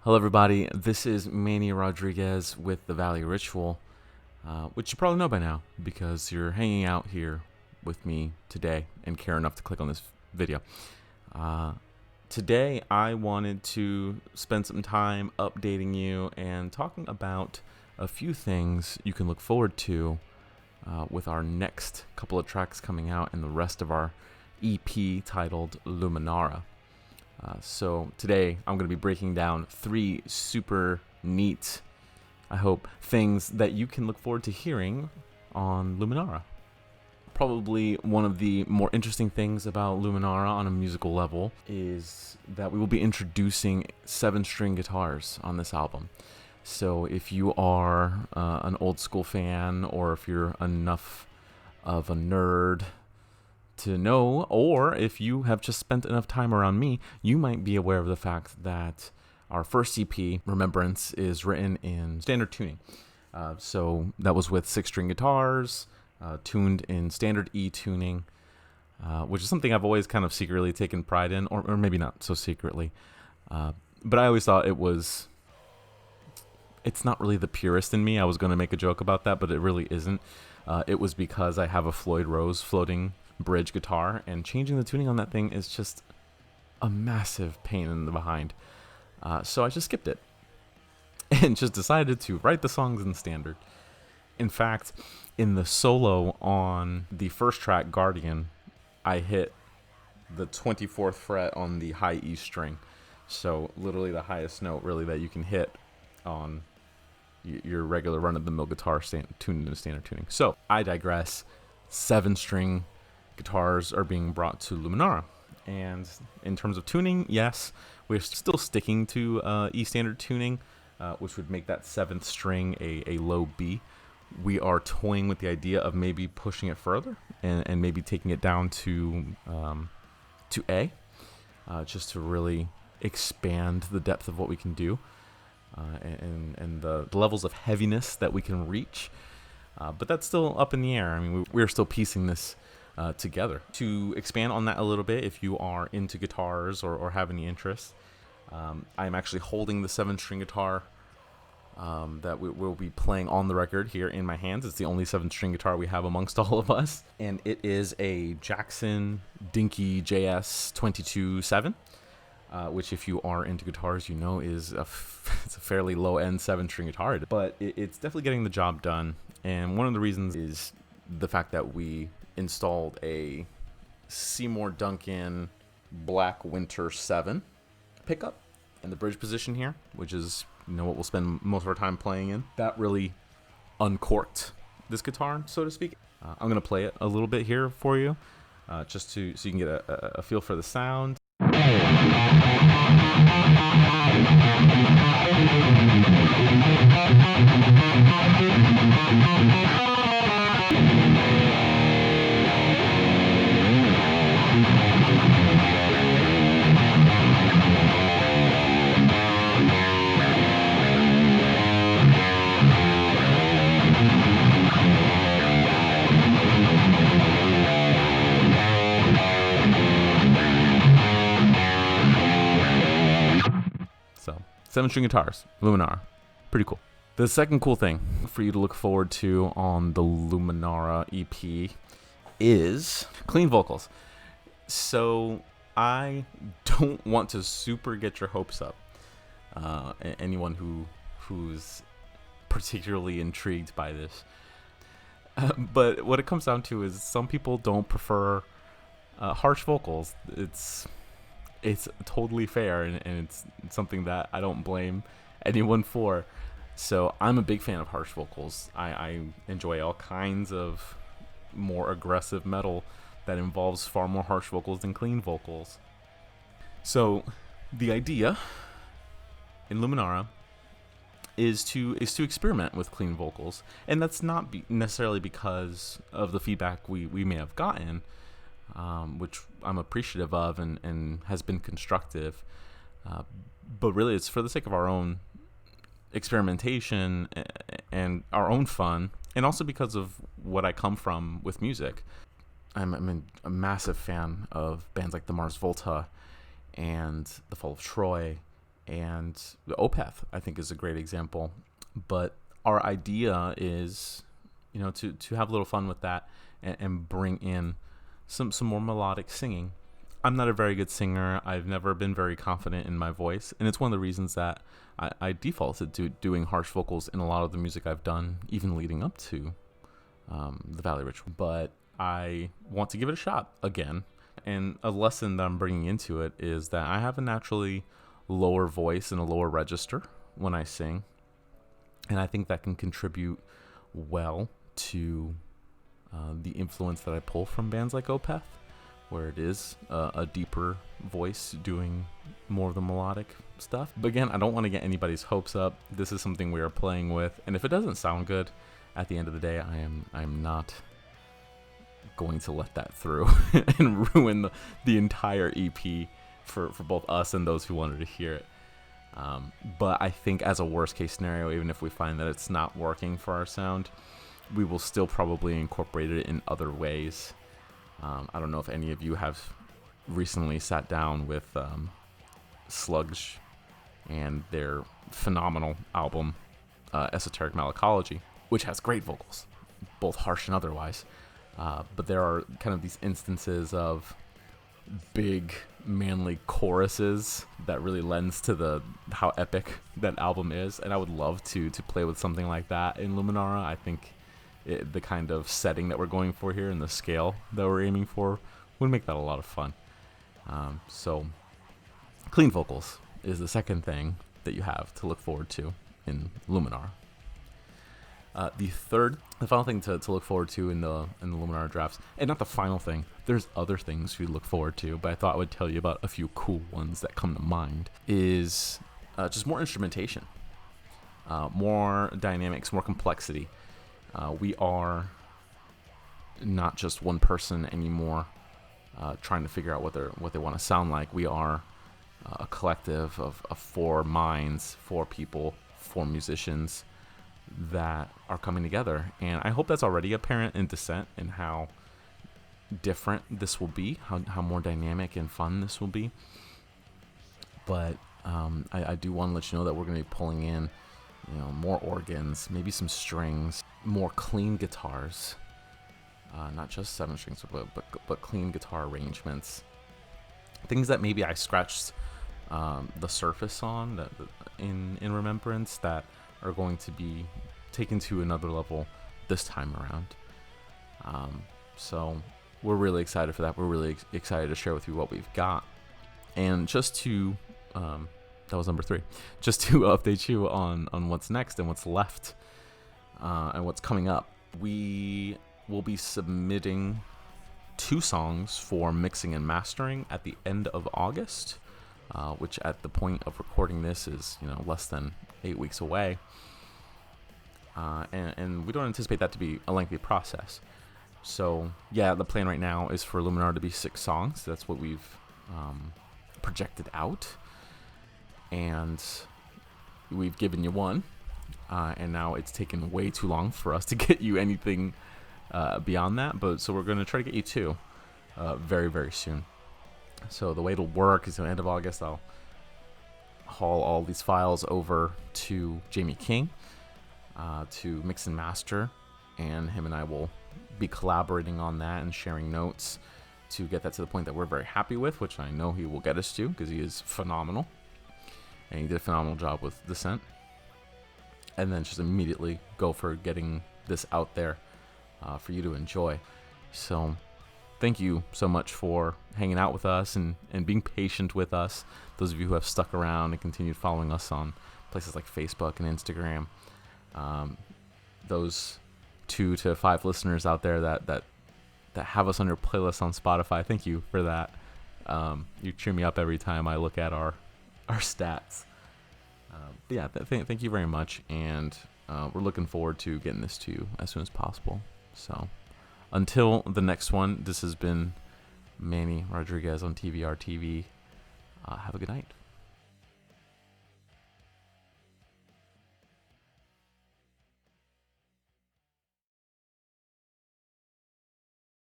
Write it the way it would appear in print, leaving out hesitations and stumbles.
Hello, everybody. This is Manny Rodriguez with the Valley Ritual, which you probably know by now because you're hanging out here with me today and care enough to click on this video. Today, I wanted to spend some time updating you and talking about a few things you can look forward to with our next couple of tracks coming out and the rest of our EP titled Luminara. So today I'm going to be breaking down 3 super neat, I hope, things that you can look forward to hearing on Luminara. Probably one of the more interesting things about Luminara on a musical level is that we will be introducing 7-string guitars on this album. So if you are an old school fan, or if you're enough of a nerd to know, or if you have just spent enough time around me, you might be aware of the fact that our first EP, Remembrance, is written in standard tuning. So that was with 6-string guitars, tuned in standard E tuning, which is something I've always kind of secretly taken pride in, or maybe not so secretly. But I always thought it's not really the purist in me. I was going to make a joke about that, but it really isn't. It was because I have a Floyd Rose floating bridge guitar, and changing the tuning on that thing is just a massive pain in the behind. So I just skipped it and just decided to write the songs in standard. In fact, in the solo on the first track, Guardian, I hit the 24th fret on the high E string. So literally the highest note really that you can hit on your regular run-of-the-mill guitar tuned into standard tuning. So I digress. 7-string guitars are being brought to Luminara, and in terms of tuning, yes, we're still sticking to E standard tuning, which would make that 7th string a low B. We are toying with the idea of maybe pushing it further and maybe taking it down to A, just to really expand the depth of what we can do, and the levels of heaviness that we can reach. But that's still up in the air. I mean, we're still piecing this together. To expand on that a little bit, if you are into guitars or have any interest, I'm actually holding the 7-string guitar that we'll be playing on the record here in my hands. It's the only 7-string guitar we have amongst all of us, and it is a Jackson Dinky JS 22-7, which, if you are into guitars, you know is it's a fairly low-end 7-string guitar, but it's definitely getting the job done. And one of the reasons is the fact that we installed a Seymour Duncan Black Winter 7 pickup in the bridge position here, which is what we'll spend most of our time playing in. That really uncorked this guitar, so to speak. I'm going to play it a little bit here for you, just so you can get a feel for the sound. So, 7-string guitars, Luminara. Pretty cool. The second cool thing for you to look forward to on the Luminara EP is clean vocals. So I don't want to super get your hopes up. Anyone who's particularly intrigued by this. But what it comes down to is some people don't prefer harsh vocals. It's totally fair, and it's something that I don't blame anyone for. So I'm a big fan of harsh vocals. I enjoy all kinds of more aggressive metal that involves far more harsh vocals than clean vocals. So the idea in Luminara is to experiment with clean vocals, and that's not necessarily because of the feedback we may have gotten, which I'm appreciative of and has been constructive, but really it's for the sake of our own experimentation and our own fun, and also because of what I come from with music. I'm a massive fan of bands like the Mars Volta and The Fall of Troy And the Opeth, I think, is a great example. But our idea is, to have a little fun with that and bring in some more melodic singing. I'm not a very good singer. I've never been very confident in my voice, and it's one of the reasons that I defaulted to doing harsh vocals in a lot of the music I've done, even leading up to the Valley Ritual. But I want to give it a shot again, and a lesson that I'm bringing into it is that I have a naturally lower voice and a lower register when I sing, and I think that can contribute well to the influence that I pull from bands like Opeth, where it is a deeper voice doing more of the melodic stuff. But again, I don't want to get anybody's hopes up. This is something we are playing with, and if it doesn't sound good, at the end of the day, I'm not going to let that through and ruin the entire EP for both us and those who wanted to hear it. But I think as a worst case scenario, even if we find that it's not working for our sound, we will still probably incorporate it in other ways. I don't know if any of you have recently sat down with Sludge and their phenomenal album, Esoteric Malacology, which has great vocals, both harsh and otherwise. But there are kind of these instances of big, manly choruses that really lends to how epic that album is. And I would love to play with something like that in Luminara. I think the kind of setting that we're going for here and the scale that we're aiming for would make that a lot of fun. So clean vocals is the second thing that you have to look forward to in Luminara. The final thing to look forward to in the Luminara drafts, and not the final thing, there's other things you look forward to, but I thought I would tell you about a few cool ones that come to mind, is just more instrumentation, more dynamics, more complexity. We are not just one person anymore trying to figure out what they want to sound like. We are a collective of 4 minds, 4 people, 4 musicians that are coming together, and I hope that's already apparent in Descent and how different this will be, how more dynamic and fun this will be. But I do want to let you know that we're going to be pulling in more organs, maybe some strings, more clean guitars, not just 7 strings, but clean guitar arrangements, things that maybe I scratched the surface on that in Remembrance that are going to be taken to another level this time around. So we're really excited for that. We're really excited to share with you what we've got. And just to, that was number 3, just to update you on what's next and what's left and what's coming up. We will be submitting 2 songs for mixing and mastering at the end of August, which at the point of recording this is less than 8 weeks away, and we don't anticipate that to be a lengthy process. So yeah, the plan right now is for Luminar to be 6 songs. That's what we've projected out, and we've given you 1, and now it's taken way too long for us to get you anything beyond that. But so we're going to try to get you 2 very, very soon. So the way it'll work is at the end of August, I'll haul all these files over to Jamie King to mix and master, and him and I will be collaborating on that and sharing notes to get that to the point that we're very happy with, which I know he will get us to because he is phenomenal, and he did a phenomenal job with Descent. And then just immediately go for getting this out there for you to enjoy. So thank you so much for hanging out with us and being patient with us. Those of you who have stuck around and continued following us on places like Facebook and Instagram. Those 2 to 5 listeners out there that have us on your playlist on Spotify, thank you for that. You cheer me up every time I look at our stats. But yeah, thank you very much, and we're looking forward to getting this to you as soon as possible. So until the next one, this has been Manny Rodriguez on TVR TV. Have a good night.